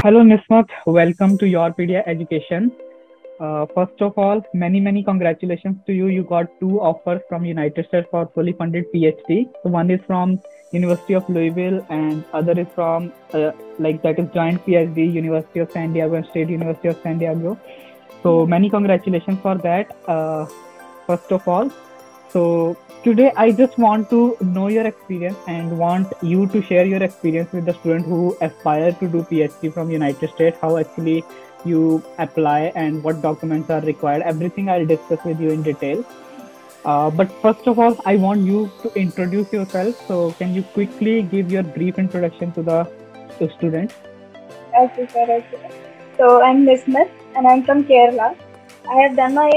Hello Nismat, welcome to YourPedia Education. First of all, many congratulations to you. You got two offers from United States for fully funded PhD. So one is from University of Louisville and other is from that is joint PhD University of San Diego and State University of San Diego. So many congratulations for that. First of all, so today I just want to know your experience and want you to share your experience with the student who aspire to do PhD from United States. How actually you apply and what documents are required. Everything I'll discuss with you in detail. But first of all, I want you to introduce yourself. So can you quickly give your brief introduction to the students? Okay, sir. Okay. So I'm Nismat and I'm from Kerala. I have done my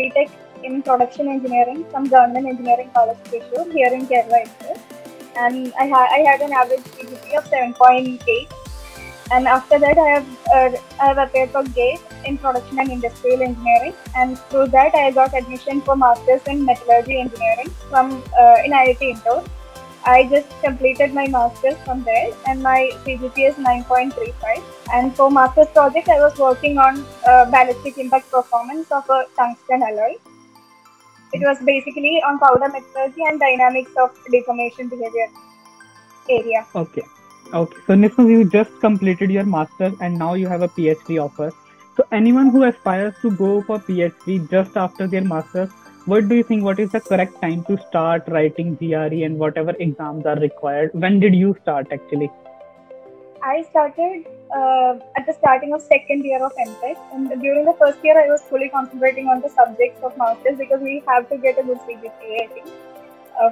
BTech in production engineering from Government Engineering College Thrissur here in Kerala itself. And I had an average CGPA of 7.8. And after that, I have applied for GATE in production and industrial engineering. And through that, I got admission for masters in metallurgy engineering from in IIT Indore. I just completed my master's from there and my CGPA is 9.35. And for master's project, I was working on ballistic impact performance of a tungsten alloy. It was basically on powder metallurgy and dynamics of deformation behavior area. Okay. Okay. So Nisma, you just completed your master's and now you have a PhD offer. So anyone who aspires to go for PhD just after their master's, what do you think? What is the correct time to start writing GRE and whatever exams are required? When did you start actually? I started at the starting of second year of MTech, and during the first year, I was fully concentrating on the subjects of masters because we have to get a good CGPA, I think,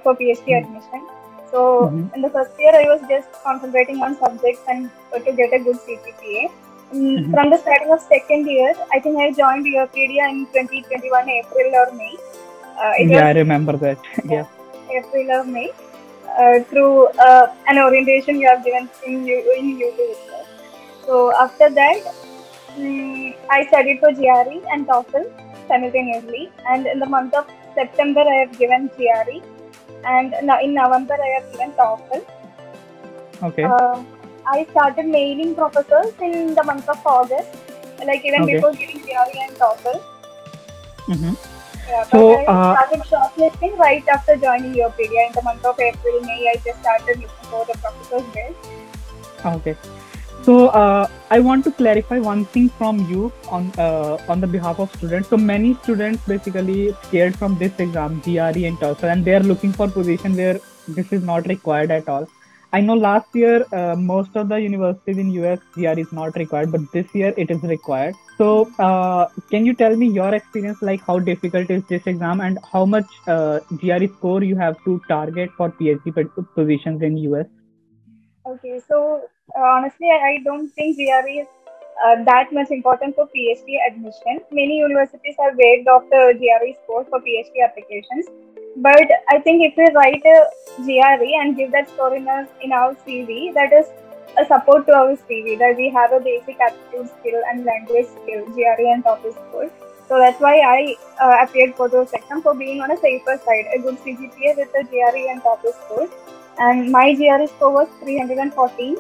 for PhD admission. So in the first year, I was just concentrating on subjects and to get a good CGPA. From the starting of second year, I think I joined YourPedia in 2021 April or May. I remember that. Yeah. April or May. Through an orientation you have given in YouTube. So after that, I studied for GRE and TOEFL simultaneously. And in the month of September, I have given GRE, and now in November, I have given TOEFL. Okay. I started mailing professors in the month of August, like even before giving GRE and TOEFL. Yeah, so, I started shortlisting right after joining YourPedia in the month of April, May. I just started looking for the professors there. Okay. So I want to clarify one thing from you on the behalf of students. So many students basically scared from this exam, GRE and TOEFL, and they are looking for position where this is not required at all. I know last year most of the universities in US GRE is not required, but this year it is required. So can you tell me your experience, like how difficult is this exam and how much GRE score you have to target for PhD positions in US? Okay, so honestly, I don't think GRE is that much important for PhD admission. Many universities have waived off the GRE score for PhD applications. But I think if we write a GRE and give that score in our CV, that is a support to our CV, that we have a basic aptitude skill and language skill, GRE and TOEFL score. So that's why I appeared for those exams, for being on a safer side, a good CGPA with a GRE and TOEFL score. And my GRE score was 314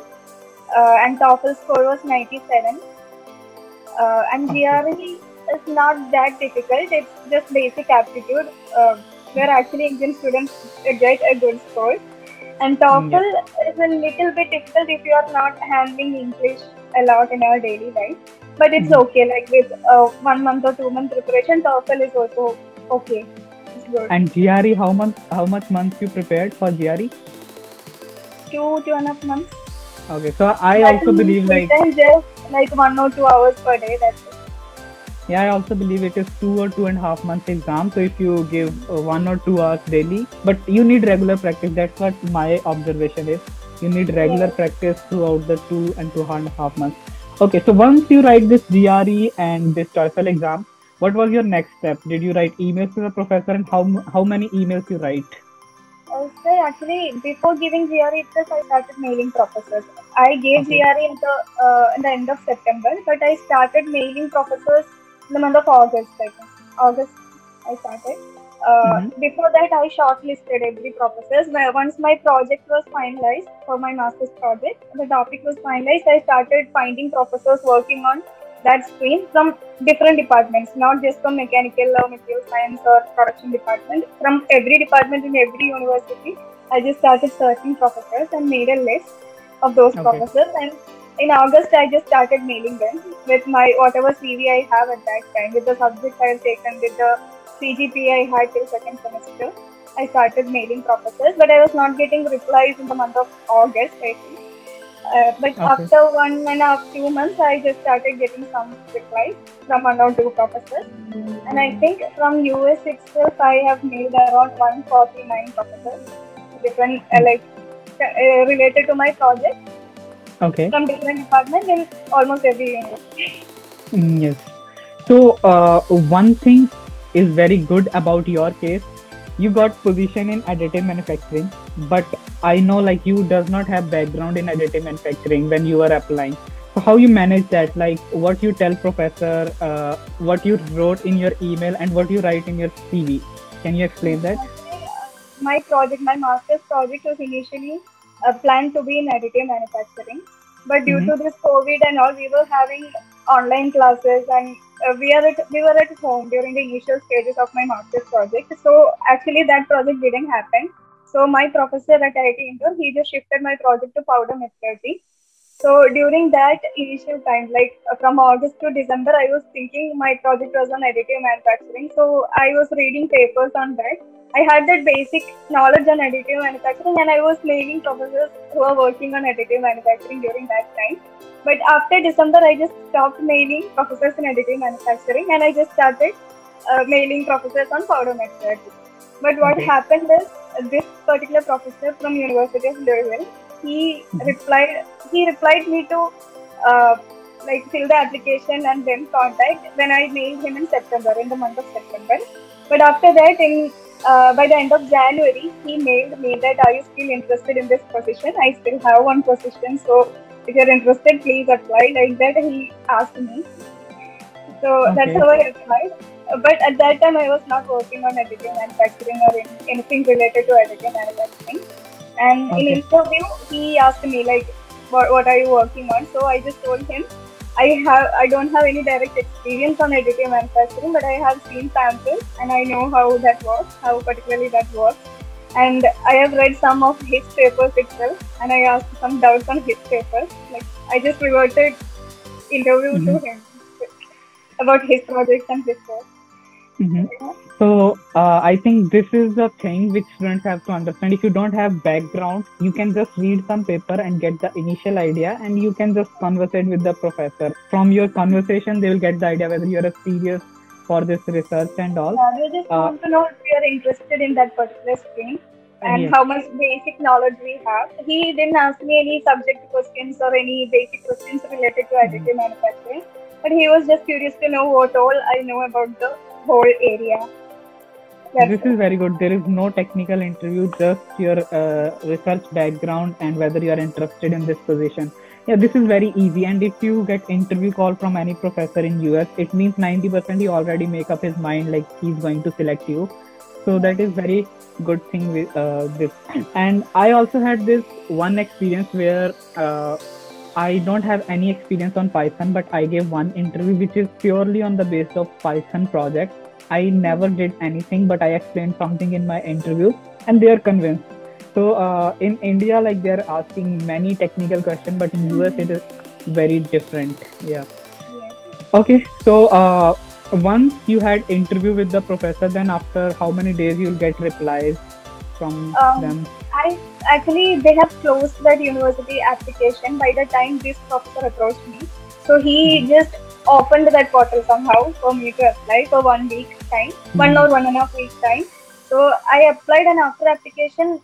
and TOEFL score was 97. And GRE is not that difficult, it's just basic aptitude. Where actually Indian students get a good score. And TOEFL is a little bit difficult if you are not handling English a lot in our daily life. But it's okay, like with 1 month or 2 month preparation, TOEFL is also okay. It's good. And GRE, how much months you prepared for GRE? 2.5 months. Okay, so I also believe like 1 or 2 hours per day, that's it. Yeah, I also believe it is 2 or 2.5 months exam. So if you give 1 or 2 hours daily, but you need regular practice. That's what my observation is. You need regular practice throughout the 2 and 2.5 months. Okay, so once you write this GRE and this TOEFL exam, what was your next step? Did you write emails to the professor, and how many emails you write? So actually, before giving GRE itself, I started mailing professors. I gave GRE in the end of September, but I started mailing professors in the month of August. August I started. Before that, I shortlisted every professors. Once my project was finalized for my master's project, the topic was finalized, I started finding professors working on that stream from different departments, not just from mechanical or material science or production department. From every department in every university, I just started searching professors and made a list of those professors. And in August, I just started mailing them with my whatever CV I have at that time, with the subject I have taken, with the CGPA I had till second semester. I started mailing professors, but I was not getting replies in the month of August, I think. But after 1.5-2 months, I just started getting some replies from 1 or 2 professors. And I think from US itself, I have mailed around 149 professors, different related to my project. From different departments in almost every university. Yes. So one thing is very good about your case. You got position in additive manufacturing, but I know like you does not have background in additive manufacturing when you were applying. So how you manage that? Like what you tell professor, what you wrote in your email, and what you write in your CV. Can you explain that? My project, my master's project was initially planned to be in additive manufacturing, but due to this COVID and all, we were having online classes, and we were at home during the initial stages of my master's project. So actually, that project didn't happen. So my professor at IIT Indore, he just shifted my project to powder metallurgy. So during that initial time, like from August to December, I was thinking my project was on additive manufacturing. So I was reading papers on that. I had that basic knowledge on additive manufacturing, and I was mailing professors who are working on additive manufacturing during that time. But after December, I just stopped mailing professors in additive manufacturing, and I just started mailing professors on powder metallurgy. But what happened is this particular professor from University of Louisville, he replied me to fill the application and then contact when I mailed him in September, in the month of September. But after that, by the end of January, he mailed me that, are you still interested in this position? I still have one position, so if you're interested, please apply. Like that, he asked me. So that's how I applied. But at that time, I was not working on additive manufacturing or anything related to additive manufacturing. And in interview, he asked me like, what are you working on? So I just told him, I don't have any direct experience on additive manufacturing, but I have seen samples and I know how that works, how particularly that works. And I have read some of his papers itself, and I asked some doubts on his papers. Like I just reverted interview to him about his projects and his work. So I think this is the thing which students have to understand. If you don't have background, you can just read some paper and get the initial idea, and you can just conversate with the professor. From your conversation, they will get the idea whether you are serious for this research and all. Yeah, they just want to know if we are interested in that particular stream and how much basic knowledge we have. He didn't ask me any subject questions or any basic questions related to additive manufacturing, but he was just curious to know what all I know about the whole area. This is very good. There is no technical interview, just your research background and whether you are interested in this position. Yeah, this is very easy. And if you get interview call from any professor in US, it means 90% he already make up his mind like he's going to select you. So that is very good thing with this. And I also had this one experience where I don't have any experience on Python, but I gave one interview which is purely on the basis of Python project. I never did anything, but I explained something in my interview and they are convinced. So in India, like they're asking many technical questions, but in US it is very different. Yeah. Okay. So once you had interview with the professor, then after how many days you'll get replies from them? They have closed that university application by the time this professor approached me. So he just opened that portal somehow for me to apply for 1 week time, 1 or 1.5 week time. So I applied, and after application,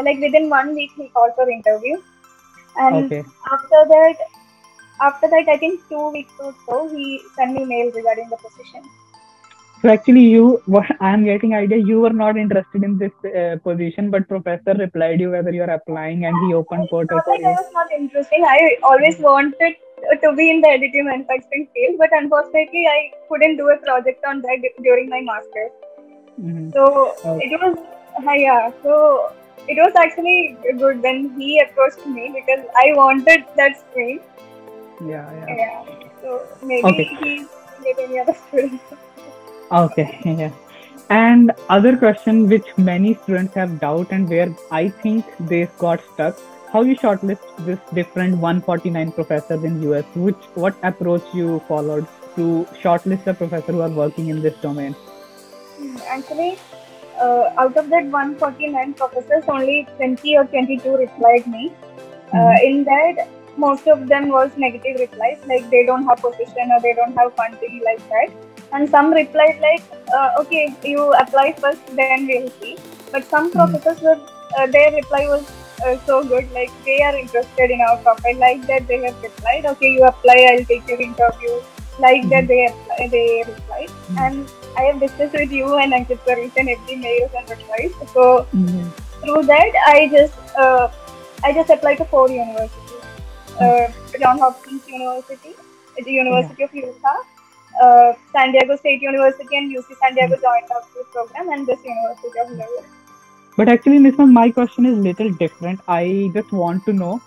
within 1 week, he called for interview. And after that, I think 2 weeks or so, he sent me mail regarding the position. So actually, I'm getting idea you were not interested in this position, but professor replied you whether you are applying, and he opened portal for you. I was not interested. I always wanted to be in the additive manufacturing field, but unfortunately, I couldn't do a project on that during my master's. Mm-hmm. So Uh, it was, yeah. So it was actually good when he approached me because I wanted that stream. yeah, yeah. Yeah. So Okay, maybe he get any other student. okay, yeah. And other question which many students have doubt and where I think they got stuck, how you shortlist this different 149 professors in US, which what approach you followed to shortlist the professor who are working in this domain? Actually, out of that 149 professors, only 20 or 22 replied me. Mm-hmm. In that, most of them was negative replies, like they don't have position or they don't have funding like that. And some replied like, okay, you apply first, then we'll see. But some Mm-hmm. professors were, their reply was so good, like they are interested in our profile, like that they have replied, okay, you apply, I'll take your interview, like that they replied. And I have discussed with you and Ankit for each and every mails and replies. So Mm-hmm. through that, I just applied to 4 universities: uh, John Hopkins University, the Yeah. University of Utah, San Diego State University, and UC San Diego Joint Doctoral Program, and this University of Louisville. But actually, Nisma, my question is little different. I just want to know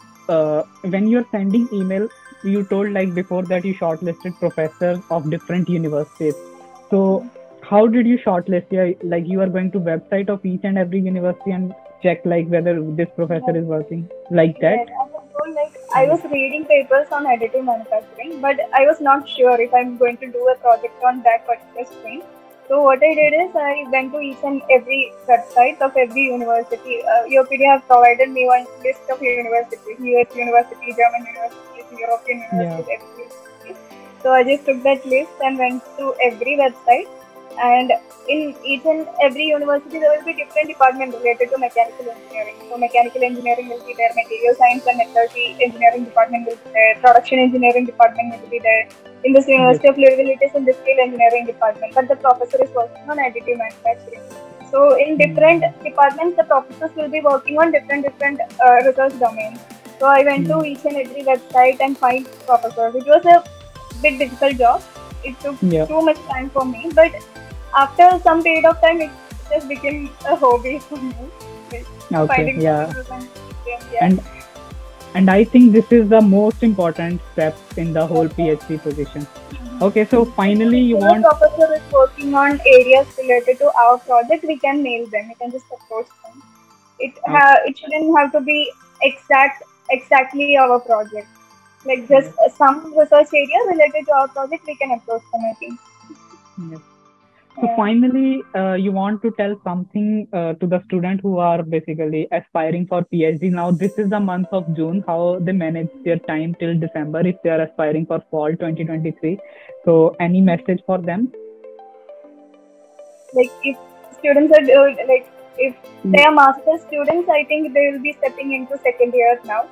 when you're sending email, you told like before that you shortlisted professors of different universities. So how did you shortlist? Yeah, like you are going to website of each and every university and check like whether this professor is working like that. Yes, as I told, like I was reading papers on additive manufacturing, but I was not sure if I'm going to do a project on that particular stream. So what I did is I went to each and every website of every university. YourPedia have provided me one list of universities: US University, German universities, European Yeah. universities, every university. So I just took that list and went to every website, and in each and every university there will be different department related to mechanical engineering. So mechanical engineering will be there, material science and metallurgy engineering department will be there, production engineering department will be there. In this Yes. University of Louisville, it is industrial engineering department, but the professor is working on additive manufacturing. So in different Mm. departments, the professors will be working on different research domains. So I went to Mm. each and every website and find professors. It was a bit difficult job. It took Yeah. too much time for me, but after some period of time, it just became a hobby for me. Like, Okay. finding Yeah. professors and yeah. And and I think this is the most important step in the whole PhD position. Okay, so finally If you your want. professor is working on areas related to our project, we can mail them. We can just approach them. Okay. It shouldn't have to be exactly our project. Like just Yes. some research area related to our project, we can approach them. I think. Yes. So Yeah. finally, you want to tell something to the student who are basically aspiring for PhD. Now, this is the month of June. How they manage their time till December if they are aspiring for fall 2023. So, any message for them? Like if students are like if they are master students, I think they will be stepping into second year now.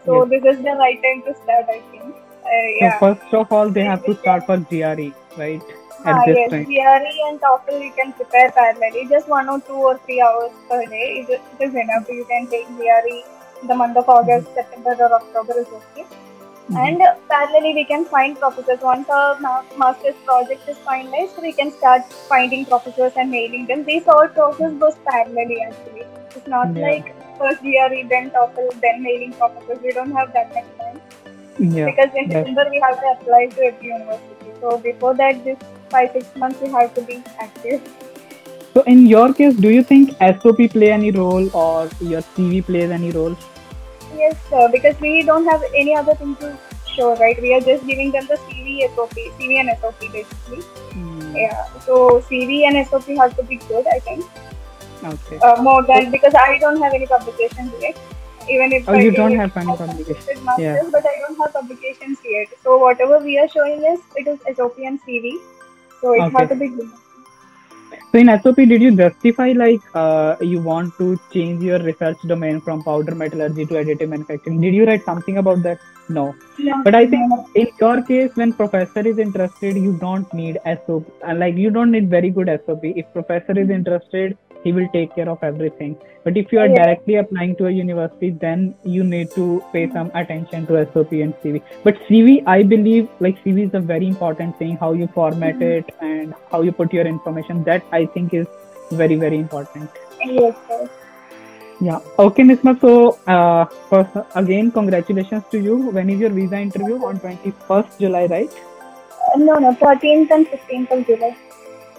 So Yes. this is the right time to start, I think. So Yeah. first of all, they They have to start for GRE, right? At this Yes, time. GRE and TOEFL you can prepare parallelly. Just 1 or 2 or 3 hours per day. It is enough. You can take GRE in the month of Mhm. August, September, or October is okay. Mhm. And parallelly, we can find professors. Once our master's project is finalized, we can start finding professors and mailing them. This whole process goes parallelly actually. It's not Yeah. like first GRE, then TOEFL, then mailing professors. We don't have that much time Yeah. because in That's December we have to apply to every university. So before that, this 5 6 months we have to be active. so. In your case, do you think SOP play any role or your CV plays any role? Yes, sir, because we don't have any other thing to show, right? We are just giving them the CV and SOP basically. Mm, Yeah, so CV and SOP have to be good, I think. okay. More So, than because I don't have any publications yet. oh, you don't Even if have any I publication. completed Yeah. masters, but I don't have publications yet. So whatever we are showing is SOP and CV. So it has Okay. to be good. So in SOP, did you justify like you want to change your research domain from powder metallurgy to additive manufacturing? Did you write something about that? No. No, But I think no, in your case, when professor is interested, you don't need SOP. Like you don't need very good SOP. If professor is interested, he will take care of everything. But if you are yeah. directly applying to a university, then you need to pay some attention to SOP and CV. But CV, I believe like CV is a very important thing, how you format it and how you put your information. That I think is very, very important. Yes, sir. Yeah. Okay, Miss Ma. So, first, again, congratulations to you. When is your visa interview? On 21st July, right? No, 13th and 15th of July.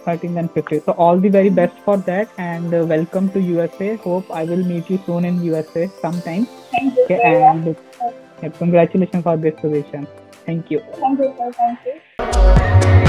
13th and 15th. So, all the very best for that, and welcome to USA. Hope I will meet you soon in USA sometime. Thank you, Okay, sir. and Yeah. congratulations for this position. Thank you. Thank you, sir. Thank you.